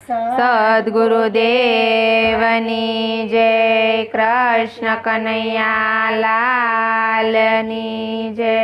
સદ્ગુરુદેવની જય। કૃષ્ણ કનૈયા લાલની જય।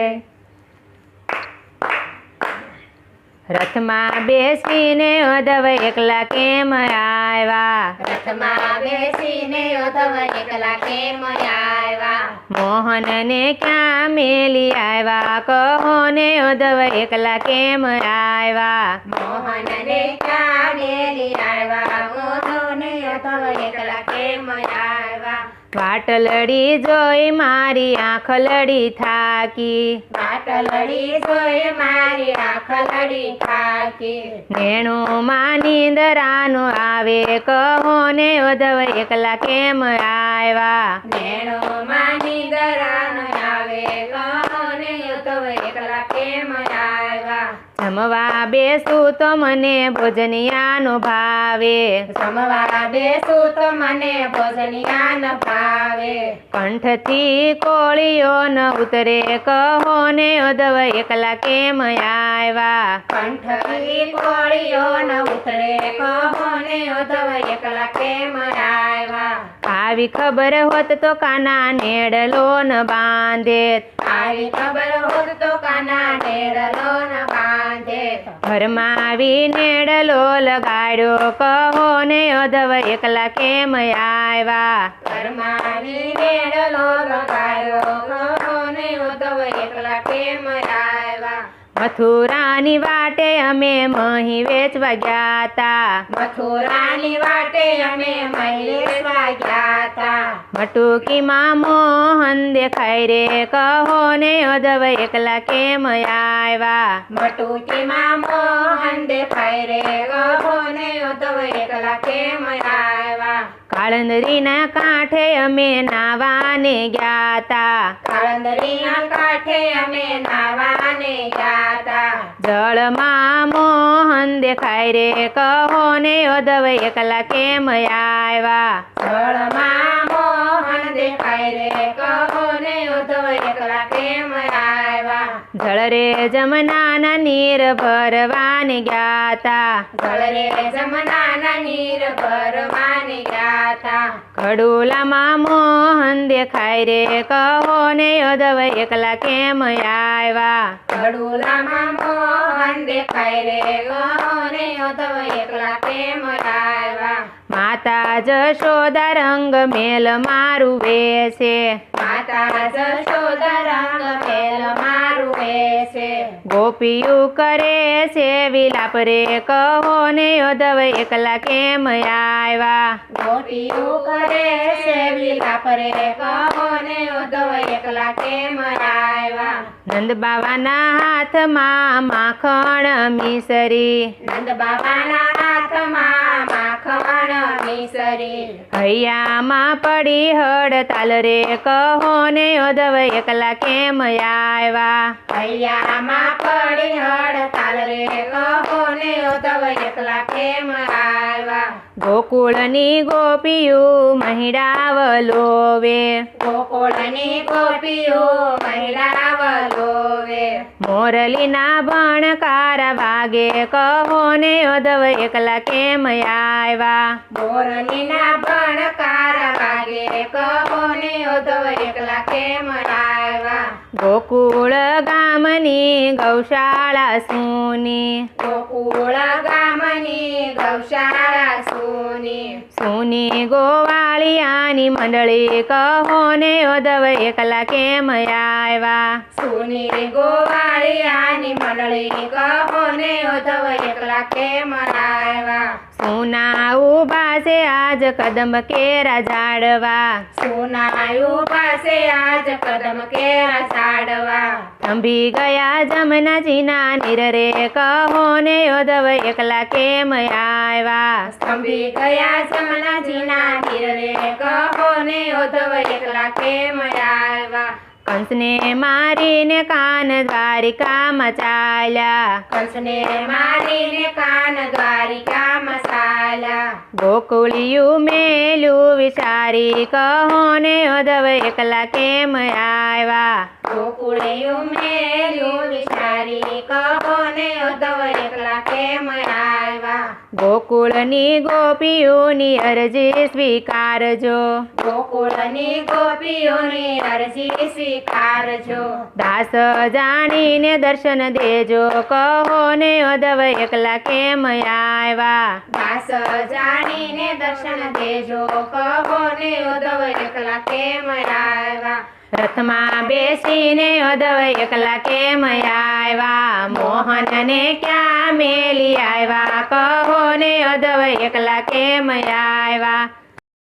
રથમાં બેસીને ઉદ્ધવ એકલા કેમ આવ્યા? રથમાં બેસીને ઉદ્ધવ એકલા કેમ આવ્યા? મોહનને ક્યાં મેલી આવ્યા? કહો ને ઉદ્ધવ એકલા કેમ આવ્યા? મોહનને ક્યાં મેલી આવ્યા? ઉદ્ધવને ઉદ્ધવ એકલા કેમ આવ્યા? વાટલડી જોઈ મારી આંખ લડી થાકી, વાટલડી જોઈ મારી આંખ લડી થાકી। નેણુમાં નીંદરાનો આવે, કહો ને ઉદ્ધવ એકલા કેમ આવ્યા? નેણોમાં નીંદરાનો આવે, કહો ને ઉદ્ધવ એકલા કેમ આવ્યા? જમવા બેસું તો મને ભોજનિયાનો ભાવે, જમવા બેસું તો મને ભોજનિયા ન ભાવે। કંઠથી કોળીઓ ન ઉતરે, કહો ને ઉદ્ધવ એકલા કેમ આવ્યા? કંઠથી કોળીઓ ન ઉતરે, કહો ને ઉદ્ધવ એકલા કેમ આવ્યા? આવી ખબર હોત તો કાના નેડલો ન બાંધેત, આવી ખબર હોત તો કાના નેડલો ન બાંધેત। ઘરમાં આવી નેડલો લગાડ્યો, કહો ને ઉદ્ધવ એકલા કેમ આવ્યા? ઘરમાં નેડલો લગાડ્યો, કહો ને ઉદ્ધવ એકલા કેમ આવ્યા? મથુરાની વાટે અમે મહી વેચવા ગયા તા, મથુરાની વાટે અમે મહેલેશ્વર ગયા તા। મટુકીમાં મોહન દેખાય રે, કહો ને ઉદ્ધવ એકલા કેમ આવ્યા? મટુકીમાં મોહન દેખાય રે, કહો ને ઉદ્ધવ એકલા કેમ આવ્યા? કાળંદરીના કાંઠે અમે નાવાને ગયા તા, કાળંદરીના કાંઠે અમે નાવાને ગયા તા। જળમાં મોહન દેખાય રે, કહો ને ઉદ્ધવ એકલા કેમ આવ્યા? જળમાં મોહન દેખાય રે, કહો ને ઉદ્ધવ એકલા કેમ આવ્યા? જળ રે જમનાના નીર ભરવાને ગયા તા, જળ રે જમનાના નીર ભરવાને ગયા તા। ખડુલામાં મોહન દેખાય રે, કહો ને ઉદ્ધવ એકલા કેમ આવ્યા? ખડુલામાં મોહન દેખાય રે, કહો ને ઉદ્ધવ એકલા કેમ આવ્યા? માતા જશોદા રંગ મેલ મારું વેશે, માતા જશોદા રંગ મેલ મારું વેશે। ગોપીયું કરે છે વિલાપ રે, કહો ને ઉદ્ધવ એકલા કેમ આવ્યા? ગોપીયું કરે છે વિલાપ રે, કહો ને ઉદ્ધવ એકલા કેમ આવ્યા? નંદ બાવાના હાથમાં માખણ મિસરી, નંદ બાબાના હાથમાં માખણ મિસરી। હૈયામાં પડી હડતાલ રે, કહો ને ઉદ્ધવ એકલા કેમ આવ્યા? હૈયામાં પડી હડતાલ રે, કહો ને ઉદ્ધવ એકલા કેમ આવ્યા? ગોકુળની ગોપીયું મહિડાવલોવે, ગોકુળની ગોપીઓ મહિડાવલોવે। મોરલીના ભણકારા વાગે, કહો ને ઉદ્ધવ એકલા કેમ આવ્યા? મોરલીના ભણકાર વાગે, કહો ને ઉદ્ધવ એકલા કેમ આવ્યા? ગોકુળ ગામની ગૌશાળા સૂની, ગોકુળ ગામની ગૌશાળા સૂની। સૂની ગોવાળિયાની મંડળી, કહો ને ઉદ્ધવ એકલા કેમ આવ્યા? સૂની ગોવાળિયાની મંડળી, કહો ને ઉદ્ધવ એકલા કેમ આવ્યા? સૂના ઉભા છે આજ કદમ કેરા ઝાડવા, સુનાયું પાસે આજ કદમ કેરા ઝાડવા। થંભી ગયા જમનાજીના નીર રે, કહો ને ઉદ્ધવ એકલા કેમ આવ્યા? સ્તંભી ગયા જમનાજીના નીર રે, કહો ને ઉદ્ધવ એકલા કેમ આવ્યા? કંસને મારીને કાન દ્વારિકામાં ચાલ્યા, કંસને મારીને કાન દ્વારિકામાં ચાલ્યા। ગોકુળિયું મેલું વિચારી, કહો ને ઉદ્ધવ એકલા કેમ આવ્યા? ગોકુળિયું મેલું વિચારી, કહો ને ઉદ્ધવ એકલા કેમ આવ્યા? ગોકુળની ગોપીઓની અરજી સ્વીકારજો ગોકુળની ગોપીઓની અરજી સ્વીકારજો દાસ જાણીને દર્શન દેજો કહો ને ઉદ્ધવ એકલા કેમ આવ્યા દાસ જાણીને દર્શન દેજો કહો ને ઉદ્ધવ એકલા કેમ આવ્યા રથમાં બેસીને ઉદ્ધવ એકલા કેમ આવ્યા મોહનને ક્યાં મેલી આવ્યા કહો ને ઉદ્ધવ એકલા કેમ આવ્યા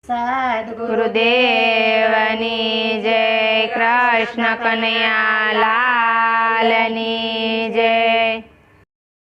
સદગુરુદેવ ગુરુદેવની જય કૃષ્ણ કનૈયા લાલની જય